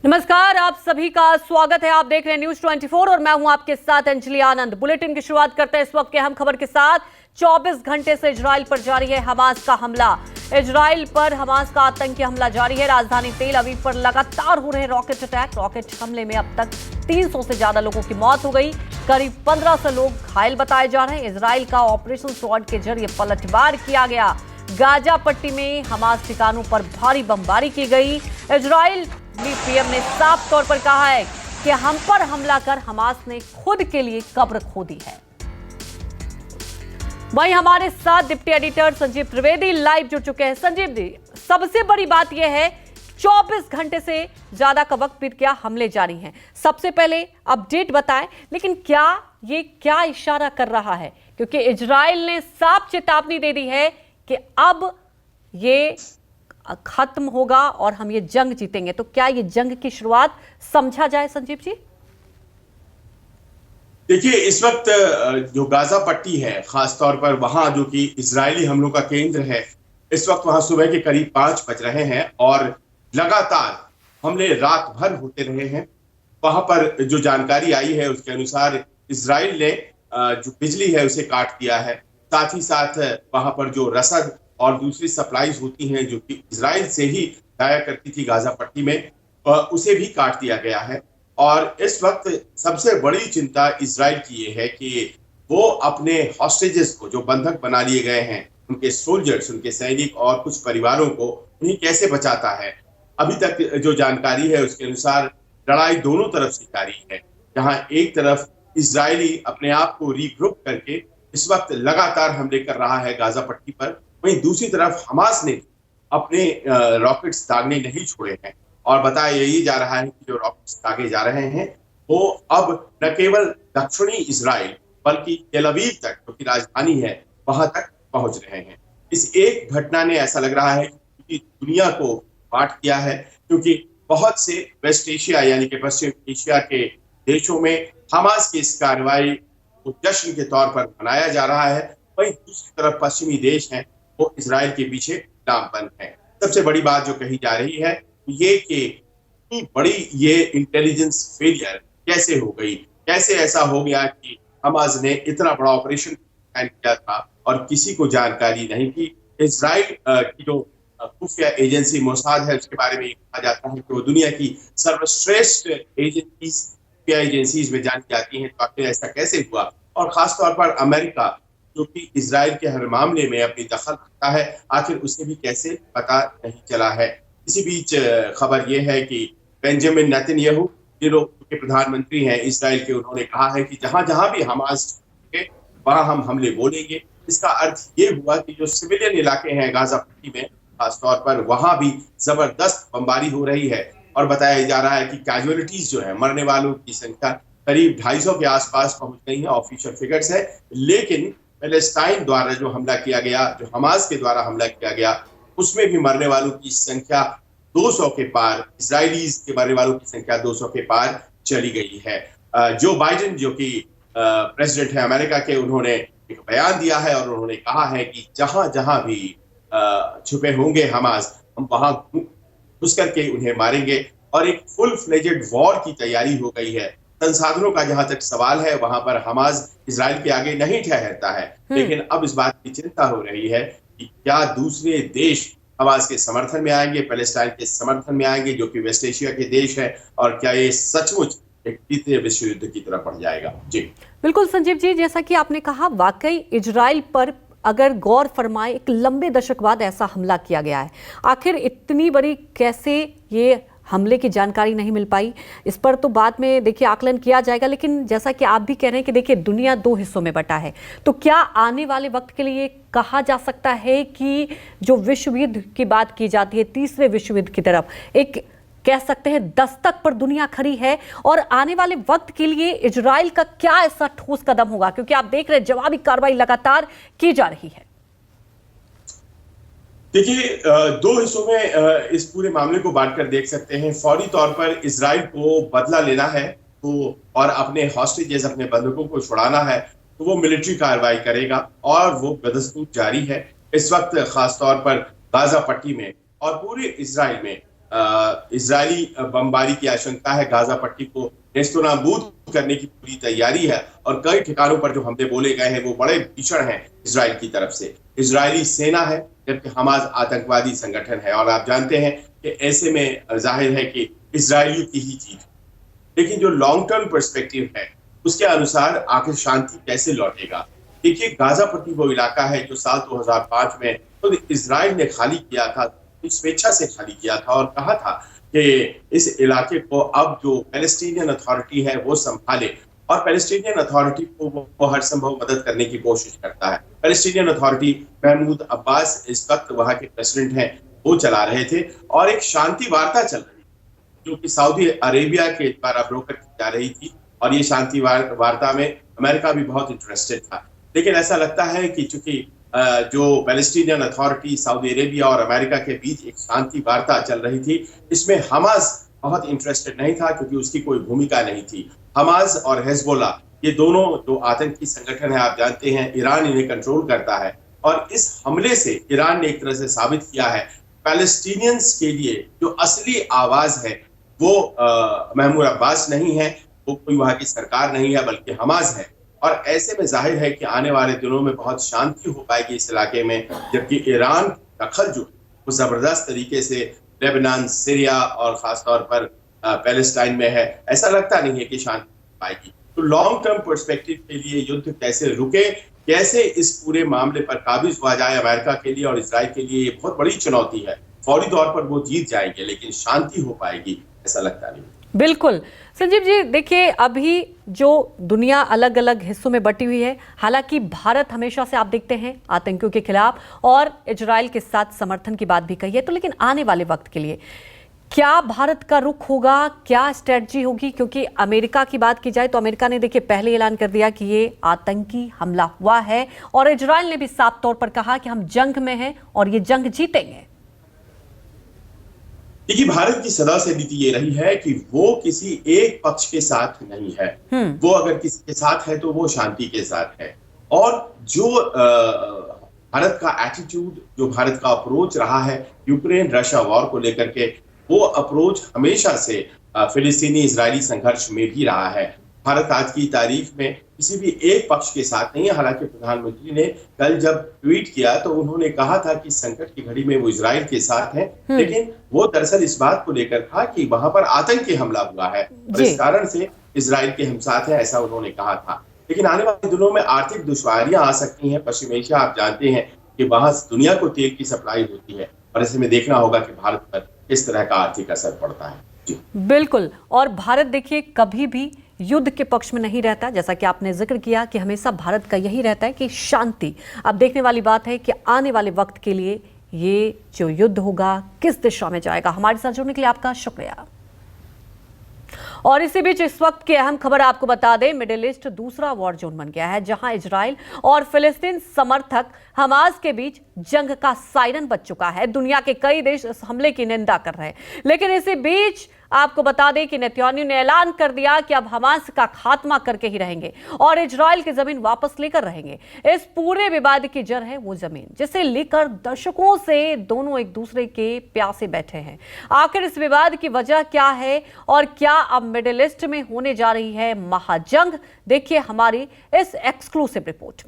नमस्कार, आप सभी का स्वागत है। आप देख रहे हैं न्यूज 24 और मैं हूं आपके साथ अंजलि आनंद। बुलेटिन की शुरुआत करते हैं इस वक्त के अहम खबर के साथ। 24 घंटे से इजराइल पर जारी है हमास का हमला। इजराइल पर हमास का आतंकी हमला जारी है। राजधानी तेल अवीव पर लगातार हो रहे रॉकेट अटैक। रॉकेट हमले में अब तक 300 से ज्यादा लोगों की मौत हो गई। करीब 1500 लोग घायल बताए जा रहे हैं। इजराइल का ऑपरेशन स्वॉर्ड के जरिए पलटवार किया गया। गाजा पट्टी में हमास ठिकानों पर भारी बमबारी की गई। इजराइल पीएम ने साफ तौर पर कहा है कि हम पर हमला कर हमास ने खुद के लिए कब्र खोदी है। वहीं हमारे साथ deputy editor Sanjeev Trivedi live जुड़ चुके हैं। संजीव जी, सबसे बड़ी बात यह है 24 घंटे से ज्यादा का वक्त बीत गया, हमले जारी हैं। सबसे पहले अपडेट बताएं, लेकिन क्या इशारा कर रहा है? क्योंकि इजराइल ने साफ चेतावनी दे दी है कि अब ये खत्म होगा और हम ये जंग जीतेंगे। तो क्या ये जंग की शुरुआत समझा जाए संजीव जी? देखिए, इस वक्त जो गाजा पट्टी है, खासतौर पर वहां जो कि इजरायली हमलों का केंद्र है, इस वक्त वहां सुबह के करीब 5 बज रहे हैं और लगातार हमले रात भर होते रहे हैं। वहां पर जो जानकारी आई है उसके अनुसार इजराइल ने जो बिजली है उसे काट दिया है। साथ ही साथ वहां पर जो रसद और दूसरी सप्लाईज होती हैं जो कि इजराइल से ही जाया करती थी गाजा पट्टी में, उसे भी काट दिया गया है। और इस वक्त सबसे बड़ी चिंता इजराइल की ये है कि वो अपने हॉस्टेजेस को, जो बंधक बना लिए गए हैं, उनके सोल्जर्स, उनके सैनिक और कुछ परिवारों को, उन्हें कैसे बचाता है। अभी तक जो जानकारी है उसके अनुसार लड़ाई दोनों तरफ से जारी है। जहां एक तरफ इजरायली अपने आप को रीग्रुप करके इस वक्त लगातार हमले कर रहा है गाजा पट्टी पर, वहीं दूसरी तरफ हमास ने अपने रॉकेट्स दागने नहीं छोड़े हैं। और बताया यही जा रहा है कि जो रॉकेट्स दागे जा रहे हैं वो अब न केवल दक्षिणी इजराइल बल्कि तेल अवीव तक, जो कि राजधानी है, वहां तक पहुंच रहे हैं। इस एक घटना ने ऐसा लग रहा है कि दुनिया को बांट दिया है, क्योंकि बहुत से वेस्ट एशिया यानी कि पश्चिम एशिया के देशों में हमास की इस कार्रवाई को जश्न के तौर पर मनाया जा रहा है। वहीं दूसरी तरफ पश्चिमी देश हैं वो इजराइल के पीछे लामबंद है। सबसे बड़ी बात जो कही जा रही है ये कि इतनी बड़ी ये इंटेलिजेंस फेलियर कैसे हो गई, कैसे ऐसा हो गया कि हमास ने इतना बड़ा ऑपरेशन प्लान किया था और किसी को जानकारी नहीं थी। इजराइल की जो खुफिया एजेंसी मोसाद है उसके बारे में कहा जाता है कि वो दुनिया की सर्वश्रेष्ठ खुफिया एजेंसीज में जानी जाती हैं। तो आखिर ऐसा कैसे हुआ? और खासतौर पर अमेरिका, जो कि इजराइल के हर मामले में अपनी दखल रखता है, आखिर उसे भी कैसे पता नहीं चला है। इसी बीच खबर यह है कि बेंजामिन नेतन्याहू, जो के प्रधानमंत्री हैं इजराइल के, उन्होंने कहा है कि जहां जहां भी हमास है वहां हम हमले बोलेंगे। इसका अर्थ ये हुआ कि जो सिविलियन इलाके हैं गाजा पट्टी में खासतौर पर, वहां भी जबरदस्त बमबारी हो रही है। और बताया जा रहा है कि कैजुअलिटीज जो है, मरने वालों की संख्या करीब 250 के आसपास पहुंच गई है। ऑफिशियल फिगर्स है, लेकिन पैलेस्टाइन द्वारा जो हमला किया गया, जो हमास के द्वारा हमला किया गया, उसमें भी मरने वालों की संख्या 200 के पार, इजरायलीज के मरने वालों की संख्या 200 के पार चली गई है। जो बाइडेन, जो कि प्रेसिडेंट है अमेरिका के, उन्होंने एक बयान दिया है और उन्होंने कहा है कि जहां जहां भी छुपे होंगे हमास, हम वहां घुस करके उन्हें मारेंगे। और एक फुल फ्लेजेड वॉर की तैयारी हो गई है। संसाधनों का जहां तक सवाल है, वहां पर हमास इजराइल के आगे नहीं ठहरता है। लेकिन अब इस बात की चिंता हो रही है कि क्या दूसरे देश हमास के समर्थन में आएंगे, पैलेस्टाइन के समर्थन में आएंगे, जो कि वेस्ट एशिया के देश है, और क्या ये सचमुच एक तृतीय विश्व युद्ध की तरफ बढ़ जाएगा? जी बिल्कुल संजीव जी, जैसा कि आपने कहा, वाकई इजराइल पर अगर गौर फरमाए, एक लंबे दशक बाद ऐसा हमला किया गया है। आखिर इतनी बड़ी कैसे ये हमले की जानकारी नहीं मिल पाई, इस पर तो बाद में देखिए आकलन किया जाएगा। लेकिन जैसा कि आप भी कह रहे हैं कि देखिए दुनिया 2 हिस्सों में बटा है, तो क्या आने वाले वक्त के लिए कहा जा सकता है कि जो विश्व युद्ध की बात की जाती है, तीसरे विश्व युद्ध की तरफ एक कह सकते हैं दस्तक पर दुनिया खड़ी है? और आने वाले वक्त के लिए इजराइल का क्या ऐसा ठोस कदम होगा? क्योंकि आप देख रहे हैं जवाबी कार्रवाई लगातार की जा रही है। देखिए, 2 हिस्सों में इस पूरे मामले को बांटकर देख सकते हैं। फौरी तौर पर इजराइल को बदला लेना है तो, और अपने हॉस्टेजेस, अपने बंधकों को छुड़ाना है, तो वो मिलिट्री कार्रवाई करेगा और वो बदस्तूर जारी है इस वक्त। खासतौर पर गाजा पट्टी में और पूरे इजराइल में इजरायली बमबारी की आशंका है, गाजा पट्टी को नेस्तनाबूद करने की पूरी तैयारी है और कई ठिकानों पर जो हमले बोले गए हैं वो बड़े भीषण हैं इजराइल की तरफ से। इजरायली सेना है जबकि हमास आतंकवादी संगठन है और आप जानते हैं कि ऐसे में जाहिर है कि इजरायलियों की ही जीत। लेकिन जो लॉन्ग टर्म पर्सपेक्टिव है उसके अनुसार आखिर शांति कैसे लौटेगा। देखिए, गाजा पट्टी वो इलाका है जो साल 2005 में खुद इजराइल ने खाली किया था, स्वेच्छा से खाली किया था और कहा था कि इस इलाके को अब जो पैलेस्टीनियन अथॉरिटी है वो संभाले और पैलेस्टीनियन अथॉरिटी को वो हर संभव मदद करने की कोशिश करता है। पैलेस्टीनियन अथॉरिटी महमूद अब्बास इस वक्त वहां के प्रेसिडेंट हैं, वो चला रहे थे और एक शांति वार्ता चल रही जो कि सऊदी अरेबिया के द्वारा ब्रोकर की जा रही थी और ये शांति वार्ता में अमेरिका भी बहुत इंटरेस्टेड था। लेकिन ऐसा लगता है कि चूंकि जो पैलेस्टीनियन अथॉरिटी, सऊदी अरेबिया और अमेरिका के बीच एक शांति वार्ता चल रही थी, इसमें हमास बहुत इंटरेस्टेड नहीं था क्योंकि उसकी कोई भूमिका नहीं थी। हमास और हिजबुल्ला ये दोनों जो आतंकी संगठन है, आप जानते हैं इरान इन्हें कंट्रोल करता है और इस हमले से ईरान ने एक तरह से साबित किया है पैलेस्टीनियंस के लिए जो असली आवाज है वो महमूद अब्बास नहीं है, वो कोई वहां की सरकार नहीं है बल्कि हमास है। और ऐसे में जाहिर है कि आने वाले दिनों में बहुत शांति हो पाएगी इस इलाके में, जबकि ईरान दखल जो वो जबरदस्त तरीके से लेबनान, सीरिया और खासतौर पर पैलेस्टाइन में है, ऐसा लगता नहीं है कि शांति हो पाएगी। तो लॉन्ग टर्म पर्सपेक्टिव के लिए युद्ध कैसे रुके, कैसे इस पूरे मामले पर काबू हुआ जाए, अमेरिका के लिए और इजराइल के लिए ये बहुत बड़ी चुनौती है। फौरी तौर पर वो जीत जाएंगे लेकिन शांति हो पाएगी ऐसा लगता नहीं। बिल्कुल संजीव जी, देखिए अभी जो दुनिया अलग अलग हिस्सों में बटी हुई है, हालांकि भारत हमेशा से आप देखते हैं आतंकियों के खिलाफ और इजराइल के साथ समर्थन की बात भी कही है, तो लेकिन आने वाले वक्त के लिए क्या भारत का रुख होगा, क्या स्ट्रेटजी होगी? क्योंकि अमेरिका की बात की जाए तो अमेरिका ने देखिए पहले ऐलान कर दिया कि ये आतंकी हमला हुआ है और इजराइल ने भी साफ तौर पर कहा कि हम जंग में हैं और ये जंग जीतेंगे। देखिए, भारत की सदा से नीति ये रही है कि वो किसी एक पक्ष के साथ नहीं है, वो अगर किसी के साथ है तो वो शांति के साथ है। और जो भारत का एटीट्यूड, जो भारत का अप्रोच रहा है यूक्रेन रशिया वॉर को लेकर के, वो अप्रोच हमेशा से फिलिस्तीनी इजरायली संघर्ष में भी रहा है। भारत आज की तारीख में किसी भी एक पक्ष के साथ नहीं है। हालांकि प्रधानमंत्री ने कल जब ट्वीट किया तो उन्होंने कहा था कि संकट की घड़ी में वो इजराइल के साथ हैं, लेकिन वो दरअसल इस बात को लेकर था कि वहां पर आतंकी हमला हुआ है और इस कारण से इजराइल के हम साथ हैं, ऐसा उन्होंने कहा था। लेकिन आने वाले दिनों में आर्थिक दुश्वारियां आ सकती हैं। पश्चिम एशिया आप जानते हैं कि वहां दुनिया को तेल की सप्लाई होती है और ऐसे में देखना होगा कि भारत पर किस तरह का आर्थिक असर पड़ता है। बिल्कुल, और भारत देखिए कभी भी युद्ध के पक्ष में नहीं रहता, जैसा कि आपने जिक्र किया कि हमेशा भारत का यही रहता है कि शांति। अब देखने वाली बात है कि आने वाले वक्त के लिए ये जो युद्ध होगा किस दिशा में जाएगा। हमारे साथ जुड़ने के लिए आपका शुक्रिया। और इसी बीच इस वक्त की अहम खबर आपको बता दें, मिडिल ईस्ट दूसरा वॉर जोन बन गया है, जहां इजराइल और फिलिस्तीन समर्थक हमास के बीच जंग का सायरन बज चुका है। दुनिया के कई देश इस हमले की निंदा कर रहे हैं, लेकिन इसी बीच आपको बता दें कि नेतन्याहू ने ऐलान कर दिया कि अब हमास का खात्मा करके ही रहेंगे और इजराइल की जमीन वापस लेकर रहेंगे। इस पूरे विवाद की जड़ है वो जमीन जिसे लेकर दशकों से दोनों एक दूसरे के प्यासे बैठे हैं। आखिर इस विवाद की वजह क्या है और क्या अब मिडिल ईस्ट में होने जा रही है महाजंग? देखिए हमारी इस एक्सक्लूसिव रिपोर्ट में।